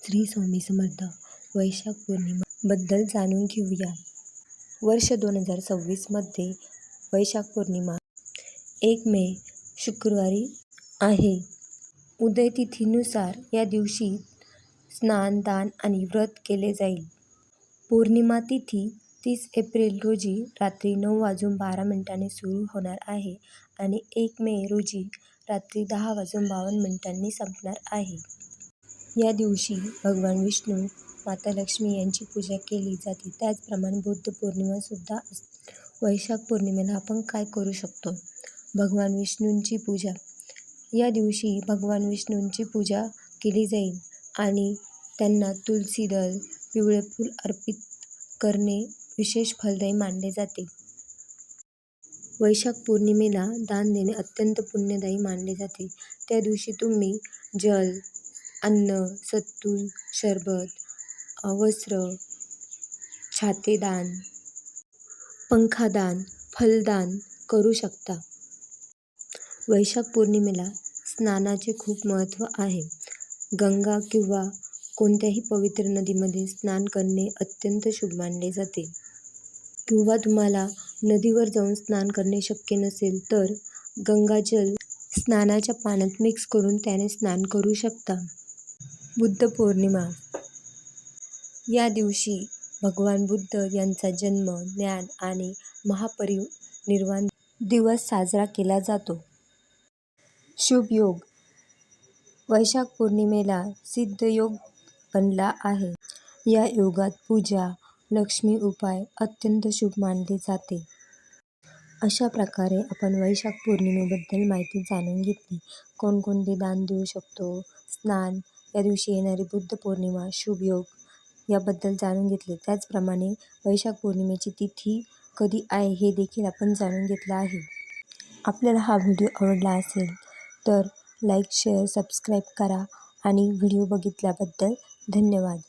श्री स्वामी समर्थ. वैशाख पौर्णिमा बद्दल जाणून घेऊया. वर्ष 2026 मध्ये वैशाख पौर्णिमा 1 मे शुक्रवारी आहे. उदय तिथीनुसार या दिवशी स्नान, दान आणि व्रत केले जाईल. पौर्णिमा तिथी 30 एप्रिल रोजी रात्री 9:12 सुरू होणार आहे आणि 1 मे रोजी रात्री 10:52 संपणार आहे. या दिवशी भगवान विष्णू, माता लक्ष्मी यांची पूजा केली जाते. त्याचप्रमाणे बुद्ध पौर्णिमा सुद्धा असते. वैशाख पौर्णिमेला आपण काय करू शकतो? भगवान विष्णूंची पूजा. या दिवशी भगवान विष्णूंची पूजा केली जाईल आणि त्यांना तुलसी दल, पिवळे फूल अर्पित करणे विशेष फलदायी मानले जाते. वैशाख पौर्णिमेला दान देणे अत्यंत पुण्यदायी मानले जाते. त्या दिवशी तुम्ही जल, अन्न, सत्तू, सरबत, वस्त्र, छातेदान, पंखादान, फलदान करू शकता. वैशाख पौर्णिमेला स्नानाचे खूप महत्त्व आहे. गंगा किंवा कोणत्याही पवित्र नदीमध्ये स्नान करणे अत्यंत शुभ मानले जाते. किंवा तुम्हाला नदीवर जाऊन स्नान करणे शक्य नसेल तर गंगाजल स्नानाच्या पाण्यात मिक्स करून त्याने स्नान करू शकता. बुद्ध पौर्णिमा. या दिवशी भगवान बुद्ध यांचा जन्म, ज्ञान आणि महापरिनिर्वाण दिवस साजरा केला जातो. शुभ योग. वैशाख पौर्णिमेला सिद्ध योग बनला आहे. या योगात पूजा, लक्ष्मी उपाय अत्यंत शुभ मानले जाते. अशा प्रकारे आपण वैशाख पौर्णिमेबद्दल माहिती जाणून घेतली. कोणकोणते दान देऊ शकतो, स्नान, या दिवशी येणारी बुद्ध पौर्णिमा, शुभ योग याबद्दल जाणून घेतले. त्याचप्रमाणे वैशाख पौर्णिमेची तिथी कधी आहे हे देखील आपण जाणून घेतलं आहे. आपल्याला हा व्हिडिओ आवडला असेल तर लाईक, शेअर, सबस्क्राईब करा आणि व्हिडिओ बघितल्याबद्दल धन्यवाद.